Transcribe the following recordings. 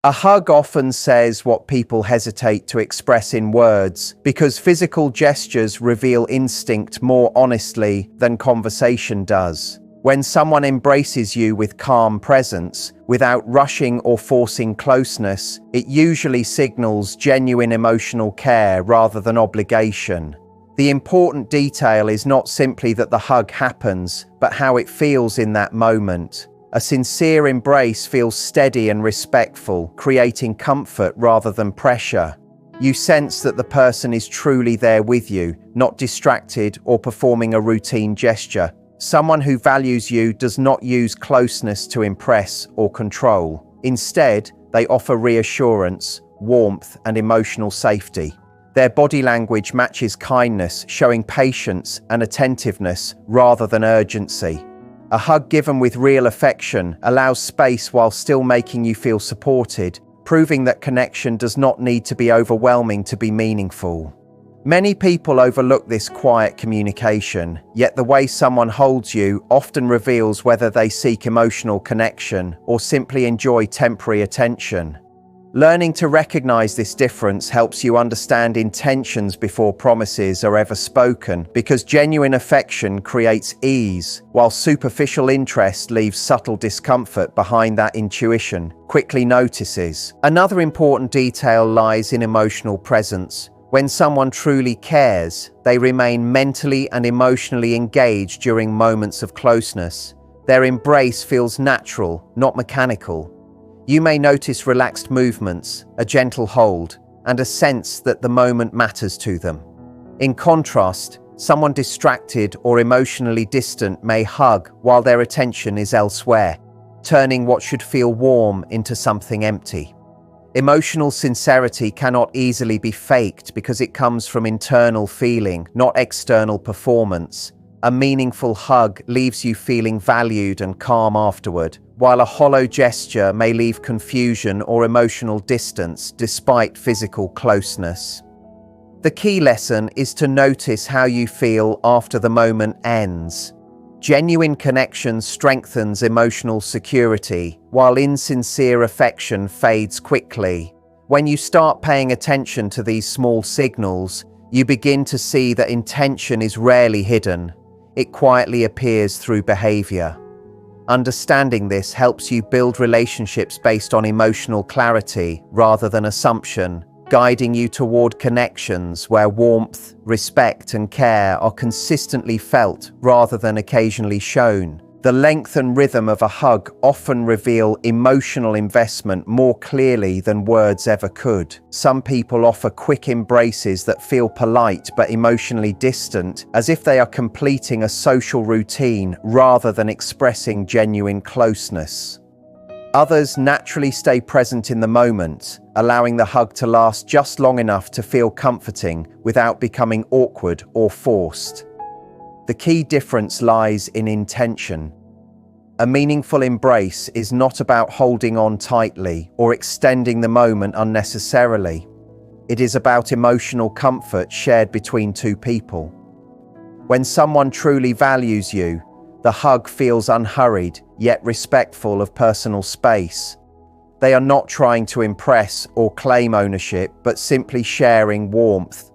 A hug often says what people hesitate to express in words because physical gestures reveal instinct more honestly than conversation does. When someone embraces you with calm presence, without rushing or forcing closeness, it usually signals genuine emotional care rather than obligation. The important detail is not simply that the hug happens, but how it feels in that moment. A sincere embrace feels steady and respectful, creating comfort rather than pressure. You sense that the person is truly there with you, not distracted or performing a routine gesture. Someone who values you does not use closeness to impress or control. Instead, they offer reassurance, warmth, and emotional safety. Their body language matches kindness, showing patience and attentiveness rather than urgency. A hug given with real affection allows space while still making you feel supported, proving that connection does not need to be overwhelming to be meaningful. Many people overlook this quiet communication, yet the way someone holds you often reveals whether they seek emotional connection or simply enjoy temporary attention. Learning to recognize this difference helps you understand intentions before promises are ever spoken, because genuine affection creates ease, while superficial interest leaves subtle discomfort behind that intuition quickly notices. Another important detail lies in emotional presence. When someone truly cares, they remain mentally and emotionally engaged during moments of closeness. Their embrace feels natural, not mechanical. You may notice relaxed movements, a gentle hold, and a sense that the moment matters to them. In contrast, someone distracted or emotionally distant may hug while their attention is elsewhere, turning what should feel warm into something empty. Emotional sincerity cannot easily be faked because it comes from internal feeling, not external performance. A meaningful hug leaves you feeling valued and calm afterward, while a hollow gesture may leave confusion or emotional distance despite physical closeness. The key lesson is to notice how you feel after the moment ends. Genuine connection strengthens emotional security, while insincere affection fades quickly. When you start paying attention to these small signals, you begin to see that intention is rarely hidden. It quietly appears through behavior. Understanding this helps you build relationships based on emotional clarity rather than assumption, guiding you toward connections where warmth, respect, and care are consistently felt rather than occasionally shown. The length and rhythm of a hug often reveal emotional investment more clearly than words ever could. Some people offer quick embraces that feel polite but emotionally distant, as if they are completing a social routine rather than expressing genuine closeness. Others naturally stay present in the moment, allowing the hug to last just long enough to feel comforting without becoming awkward or forced. The key difference lies in intention. A meaningful embrace is not about holding on tightly or extending the moment unnecessarily. It is about emotional comfort shared between two people. When someone truly values you, the hug feels unhurried, yet respectful of personal space. They are not trying to impress or claim ownership, but simply sharing warmth.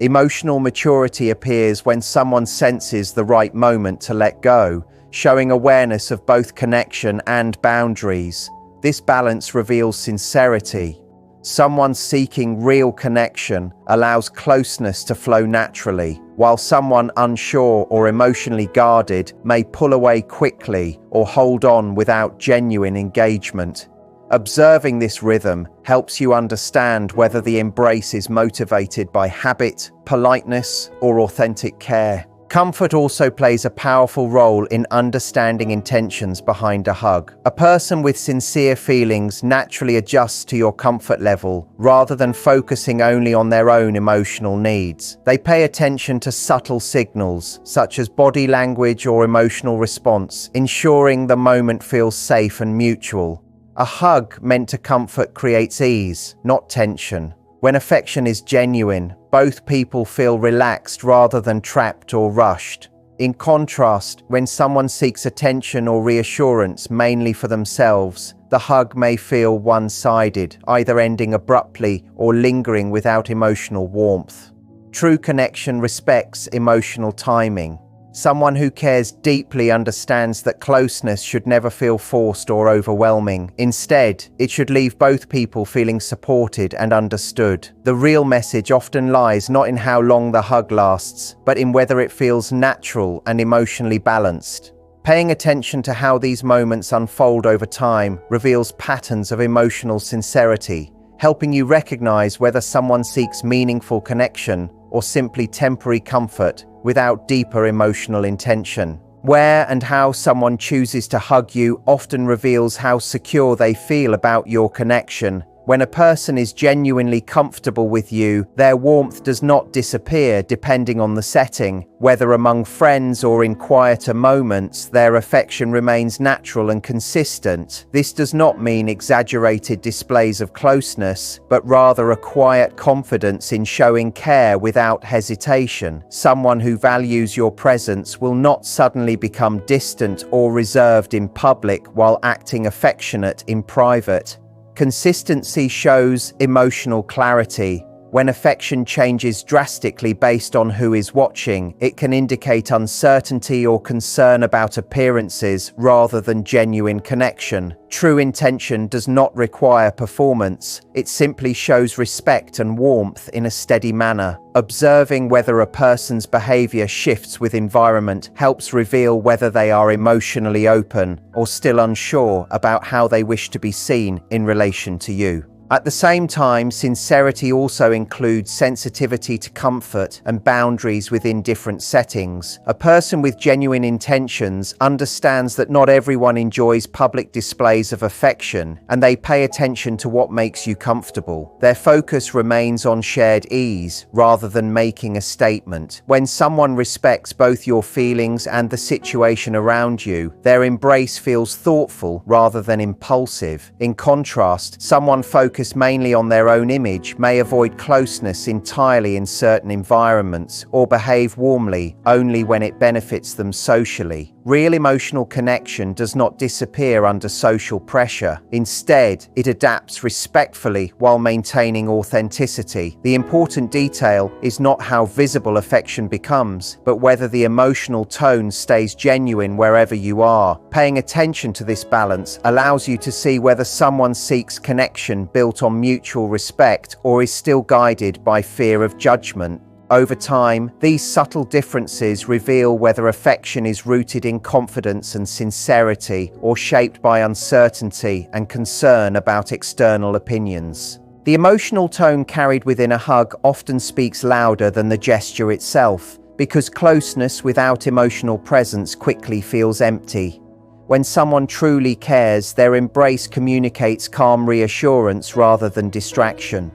Emotional maturity appears when someone senses the right moment to let go, showing awareness of both connection and boundaries. This balance reveals sincerity. Someone seeking real connection allows closeness to flow naturally, while someone unsure or emotionally guarded may pull away quickly or hold on without genuine engagement. Observing this rhythm helps you understand whether the embrace is motivated by habit, politeness, or authentic care. Comfort also plays a powerful role in understanding intentions behind a hug. A person with sincere feelings naturally adjusts to your comfort level rather than focusing only on their own emotional needs. They pay attention to subtle signals, such as body language or emotional response, ensuring the moment feels safe and mutual. A hug meant to comfort creates ease, not tension. When affection is genuine, both people feel relaxed rather than trapped or rushed. In contrast, when someone seeks attention or reassurance mainly for themselves, the hug may feel one-sided, either ending abruptly or lingering without emotional warmth. True connection respects emotional timing. Someone who cares deeply understands that closeness should never feel forced or overwhelming. Instead, it should leave both people feeling supported and understood. The real message often lies not in how long the hug lasts, but in whether it feels natural and emotionally balanced. Paying attention to how these moments unfold over time reveals patterns of emotional sincerity, helping you recognize whether someone seeks meaningful connection or simply temporary comfort without deeper emotional intention. Where and how someone chooses to hug you often reveals how secure they feel about your connection. When a person is genuinely comfortable with you, their warmth does not disappear depending on the setting. Whether among friends or in quieter moments, their affection remains natural and consistent. This does not mean exaggerated displays of closeness, but rather a quiet confidence in showing care without hesitation. Someone who values your presence will not suddenly become distant or reserved in public while acting affectionate in private. Consistency shows emotional clarity. When affection changes drastically based on who is watching, it can indicate uncertainty or concern about appearances rather than genuine connection. True intention does not require performance. It simply shows respect and warmth in a steady manner. Observing whether a person's behavior shifts with environment helps reveal whether they are emotionally open or still unsure about how they wish to be seen in relation to you. At the same time, sincerity also includes sensitivity to comfort and boundaries within different settings. A person with genuine intentions understands that not everyone enjoys public displays of affection, and they pay attention to what makes you comfortable. Their focus remains on shared ease rather than making a statement. When someone respects both your feelings and the situation around you, their embrace feels thoughtful rather than impulsive. In contrast, someone focused mainly on their own image may avoid closeness entirely in certain environments or behave warmly only when it benefits them socially. Real emotional connection does not disappear under social pressure. Instead, it adapts respectfully while maintaining authenticity. The important detail is not how visible affection becomes, but whether the emotional tone stays genuine wherever you are. Paying attention to this balance allows you to see whether someone seeks connection built on mutual respect or is still guided by fear of judgment. Over time, these subtle differences reveal whether affection is rooted in confidence and sincerity or shaped by uncertainty and concern about external opinions. The emotional tone carried within a hug often speaks louder than the gesture itself, because closeness without emotional presence quickly feels empty. When someone truly cares, their embrace communicates calm reassurance rather than distraction.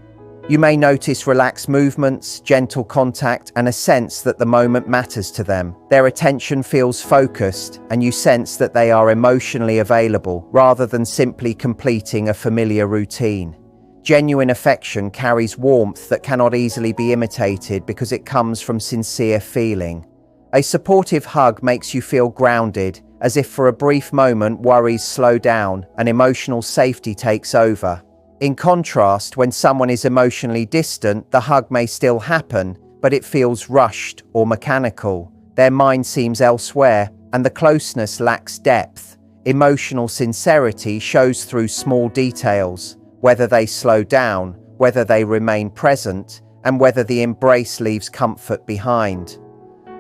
You may notice relaxed movements, gentle contact, and a sense that the moment matters to them. Their attention feels focused, and you sense that they are emotionally available, rather than simply completing a familiar routine. Genuine affection carries warmth that cannot easily be imitated because it comes from sincere feeling. A supportive hug makes you feel grounded, as if for a brief moment worries slow down and emotional safety takes over. In contrast, when someone is emotionally distant, the hug may still happen, but it feels rushed or mechanical. Their mind seems elsewhere, and the closeness lacks depth. Emotional sincerity shows through small details, whether they slow down, whether they remain present, and whether the embrace leaves comfort behind.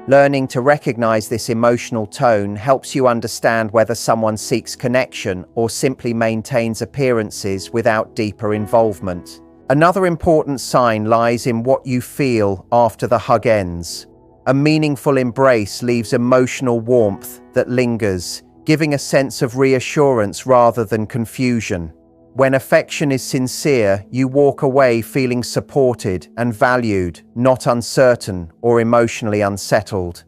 Learning to recognize this emotional tone helps you understand whether someone seeks connection or simply maintains appearances without deeper involvement. Another important sign lies in what you feel after the hug ends. A meaningful embrace leaves emotional warmth that lingers, giving a sense of reassurance rather than confusion. When affection is sincere, you walk away feeling supported and valued, not uncertain or emotionally unsettled.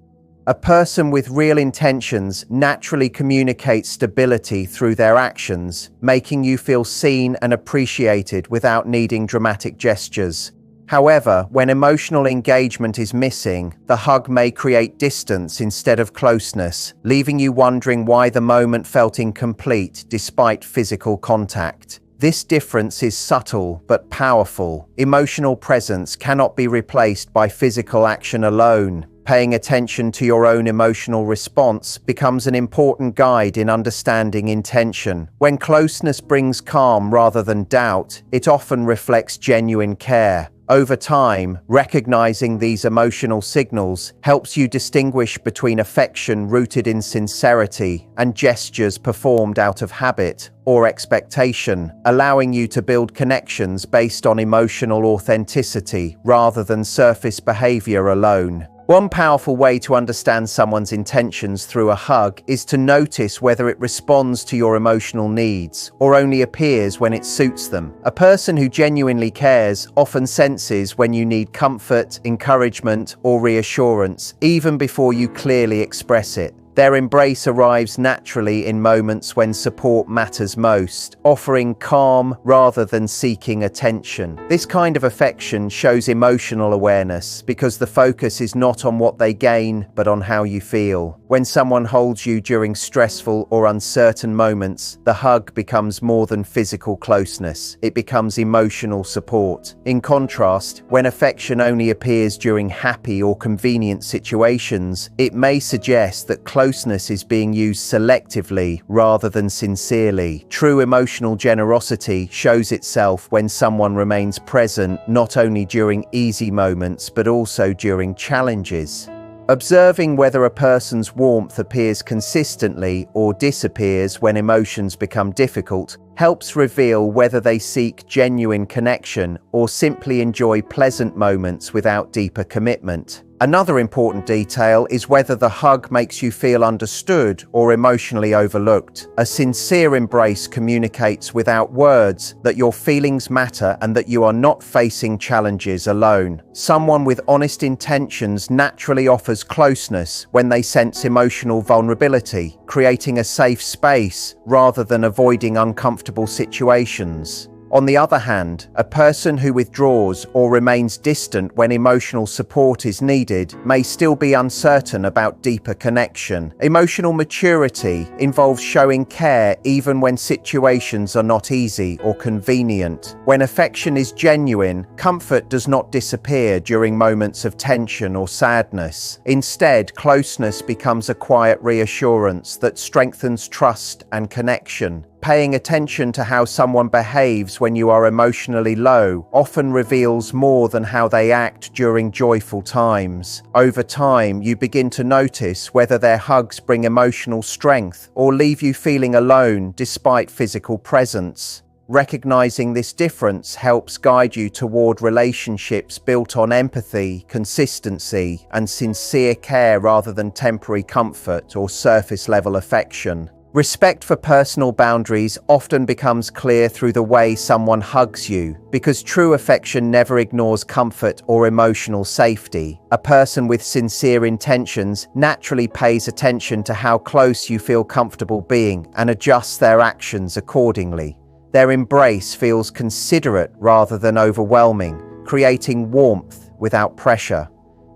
A person with real intentions naturally communicates stability through their actions, making you feel seen and appreciated without needing dramatic gestures. However, when emotional engagement is missing, the hug may create distance instead of closeness, leaving you wondering why the moment felt incomplete despite physical contact. This difference is subtle but powerful. Emotional presence cannot be replaced by physical action alone. Paying attention to your own emotional response becomes an important guide in understanding intention. When closeness brings calm rather than doubt, it often reflects genuine care. Over time, recognizing these emotional signals helps you distinguish between affection rooted in sincerity and gestures performed out of habit or expectation, allowing you to build connections based on emotional authenticity rather than surface behavior alone. One powerful way to understand someone's intentions through a hug is to notice whether it responds to your emotional needs or only appears when it suits them. A person who genuinely cares often senses when you need comfort, encouragement, or reassurance, even before you clearly express it. Their embrace arrives naturally in moments when support matters most, offering calm rather than seeking attention. This kind of affection shows emotional awareness because the focus is not on what they gain, but on how you feel. When someone holds you during stressful or uncertain moments, the hug becomes more than physical closeness. It becomes emotional support. In contrast, when affection only appears during happy or convenient situations, it may suggest that closeness is being used selectively rather than sincerely. True emotional generosity shows itself when someone remains present not only during easy moments but also during challenges. Observing whether a person's warmth appears consistently or disappears when emotions become difficult helps reveal whether they seek genuine connection or simply enjoy pleasant moments without deeper commitment. Another important detail is whether the hug makes you feel understood or emotionally overlooked. A sincere embrace communicates without words that your feelings matter and that you are not facing challenges alone. Someone with honest intentions naturally offers closeness when they sense emotional vulnerability, creating a safe space rather than avoiding uncomfortable situations. On the other hand, a person who withdraws or remains distant when emotional support is needed may still be uncertain about deeper connection. Emotional maturity involves showing care even when situations are not easy or convenient. When affection is genuine, comfort does not disappear during moments of tension or sadness. Instead, closeness becomes a quiet reassurance that strengthens trust and connection. Paying attention to how someone behaves when you are emotionally low often reveals more than how they act during joyful times. Over time, you begin to notice whether their hugs bring emotional strength or leave you feeling alone despite physical presence. Recognizing this difference helps guide you toward relationships built on empathy, consistency, and sincere care rather than temporary comfort or surface-level affection. Respect for personal boundaries often becomes clear through the way someone hugs you, because true affection never ignores comfort or emotional safety. A person with sincere intentions naturally pays attention to how close you feel comfortable being and adjusts their actions accordingly. Their embrace feels considerate rather than overwhelming, creating warmth without pressure.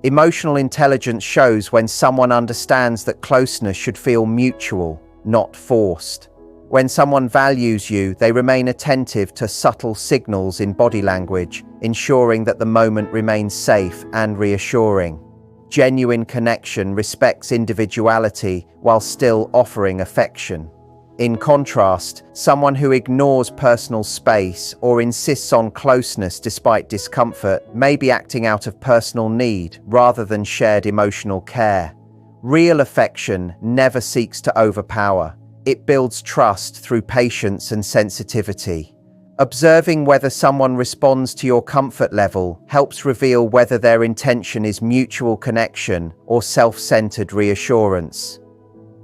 Emotional intelligence shows when someone understands that closeness should feel mutual, not forced. When someone values you, they remain attentive to subtle signals in body language, ensuring that the moment remains safe and reassuring. Genuine connection respects individuality while still offering affection. In contrast, someone who ignores personal space or insists on closeness despite discomfort may be acting out of personal need rather than shared emotional care. Real affection never seeks to overpower. It builds trust through patience and sensitivity. Observing whether someone responds to your comfort level helps reveal whether their intention is mutual connection or self-centered reassurance.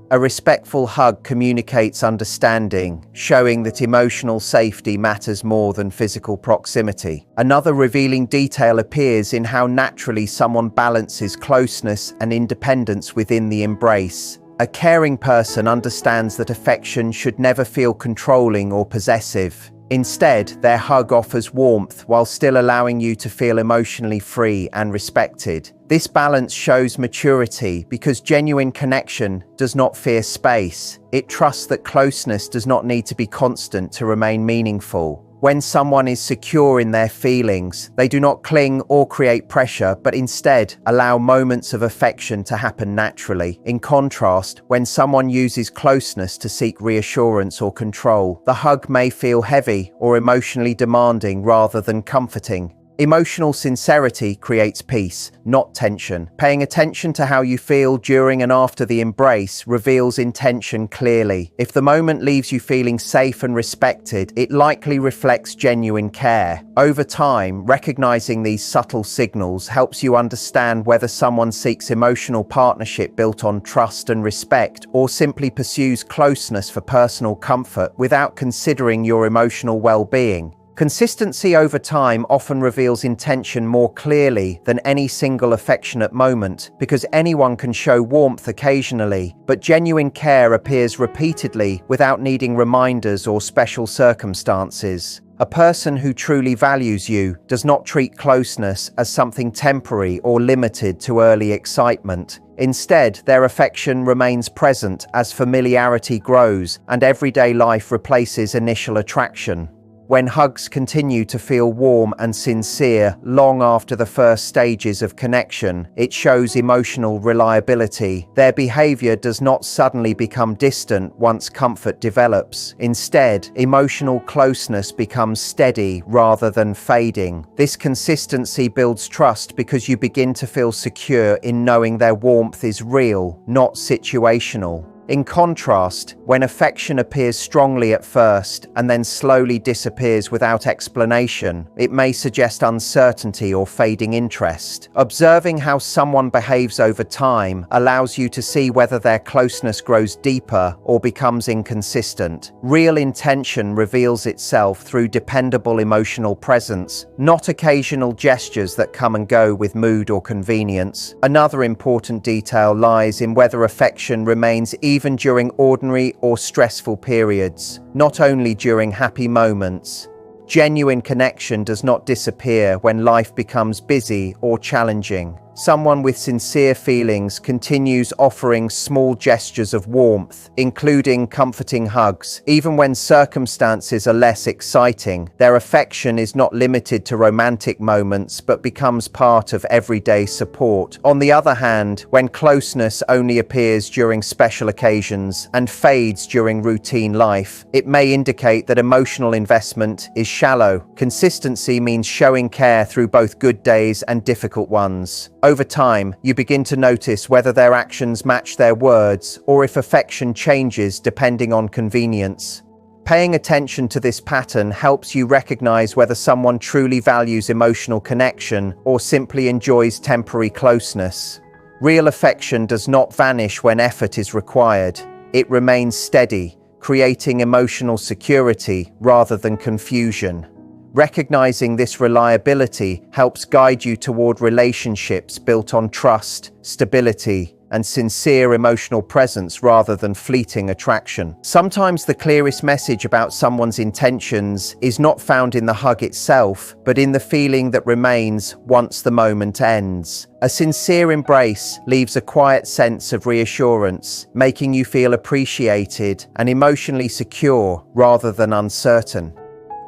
A respectful hug communicates understanding, showing that emotional safety matters more than physical proximity. Another revealing detail appears in how naturally someone balances closeness and independence within the embrace. A caring person understands that affection should never feel controlling or possessive. Instead, their hug offers warmth while still allowing you to feel emotionally free and respected. This balance shows maturity because genuine connection does not fear space. It trusts that closeness does not need to be constant to remain meaningful. When someone is secure in their feelings, they do not cling or create pressure, but instead allow moments of affection to happen naturally. In contrast, when someone uses closeness to seek reassurance or control, the hug may feel heavy or emotionally demanding rather than comforting. Emotional sincerity creates peace, not tension. Paying attention to how you feel during and after the embrace reveals intention clearly. If the moment leaves you feeling safe and respected, it likely reflects genuine care. Over time, recognizing these subtle signals helps you understand whether someone seeks emotional partnership built on trust and respect, or simply pursues closeness for personal comfort without considering your emotional well-being. Consistency over time often reveals intention more clearly than any single affectionate moment, because anyone can show warmth occasionally, but genuine care appears repeatedly without needing reminders or special circumstances. A person who truly values you does not treat closeness as something temporary or limited to early excitement. Instead, their affection remains present as familiarity grows and everyday life replaces initial attraction. When hugs continue to feel warm and sincere long after the first stages of connection, it shows emotional reliability. Their behavior does not suddenly become distant once comfort develops. Instead, emotional closeness becomes steady rather than fading. This consistency builds trust because you begin to feel secure in knowing their warmth is real, not situational. In contrast, when affection appears strongly at first and then slowly disappears without explanation, it may suggest uncertainty or fading interest. Observing how someone behaves over time allows you to see whether their closeness grows deeper or becomes inconsistent. Real intention reveals itself through dependable emotional presence, not occasional gestures that come and go with mood or convenience. Another important detail lies in whether affection remains even during ordinary or stressful periods, not only during happy moments. Genuine connection does not disappear when life becomes busy or challenging. Someone with sincere feelings continues offering small gestures of warmth, including comforting hugs. Even when circumstances are less exciting, their affection is not limited to romantic moments but becomes part of everyday support. On the other hand, when closeness only appears during special occasions and fades during routine life, it may indicate that emotional investment is shallow. Consistency means showing care through both good days and difficult ones. Over time, you begin to notice whether their actions match their words or if affection changes depending on convenience. Paying attention to this pattern helps you recognize whether someone truly values emotional connection or simply enjoys temporary closeness. Real affection does not vanish when effort is required. It remains steady, creating emotional security rather than confusion. Recognizing this reliability helps guide you toward relationships built on trust, stability, and sincere emotional presence rather than fleeting attraction. Sometimes the clearest message about someone's intentions is not found in the hug itself, but in the feeling that remains once the moment ends. A sincere embrace leaves a quiet sense of reassurance, making you feel appreciated and emotionally secure rather than uncertain.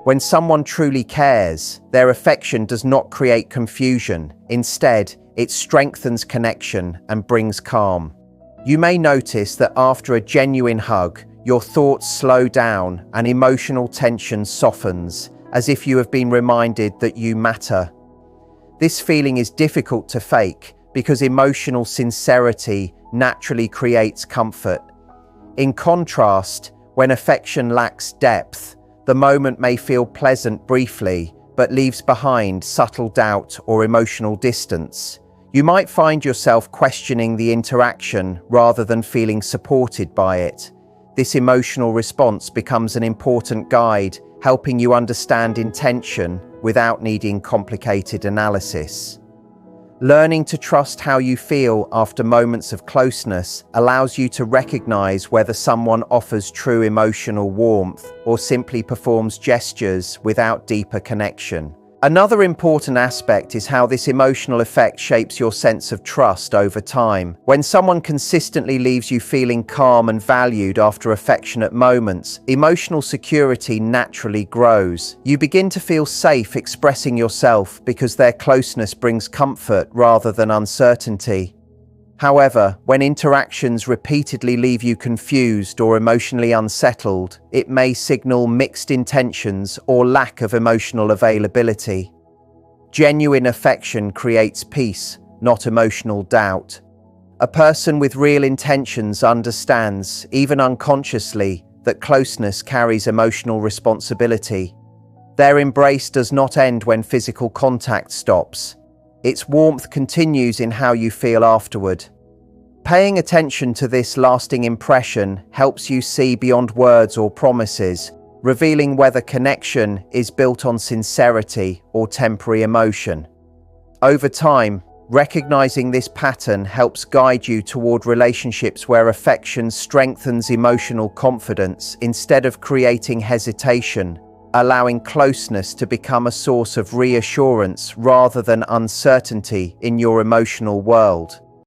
When someone truly cares, their affection does not create confusion. Instead, it strengthens connection and brings calm. You may notice that after a genuine hug, your thoughts slow down and emotional tension softens, as if you have been reminded that you matter. This feeling is difficult to fake because emotional sincerity naturally creates comfort. In contrast, when affection lacks depth, the moment may feel pleasant briefly, but leaves behind subtle doubt or emotional distance. You might find yourself questioning the interaction rather than feeling supported by it. This emotional response becomes an important guide, helping you understand intention without needing complicated analysis. Learning to trust how you feel after moments of closeness allows you to recognize whether someone offers true emotional warmth or simply performs gestures without deeper connection. Another important aspect is how this emotional effect shapes your sense of trust over time. When someone consistently leaves you feeling calm and valued after affectionate moments, emotional security naturally grows. You begin to feel safe expressing yourself because their closeness brings comfort rather than uncertainty. However, when interactions repeatedly leave you confused or emotionally unsettled, it may signal mixed intentions or lack of emotional availability. Genuine affection creates peace, not emotional doubt. A person with real intentions understands, even unconsciously, that closeness carries emotional responsibility. Their embrace does not end when physical contact stops. Its warmth continues in how you feel afterward. Paying attention to this lasting impression helps you see beyond words or promises, revealing whether connection is built on sincerity or temporary emotion. Over time, recognizing this pattern helps guide you toward relationships where affection strengthens emotional confidence instead of creating hesitation, allowing closeness to become a source of reassurance rather than uncertainty in your emotional world.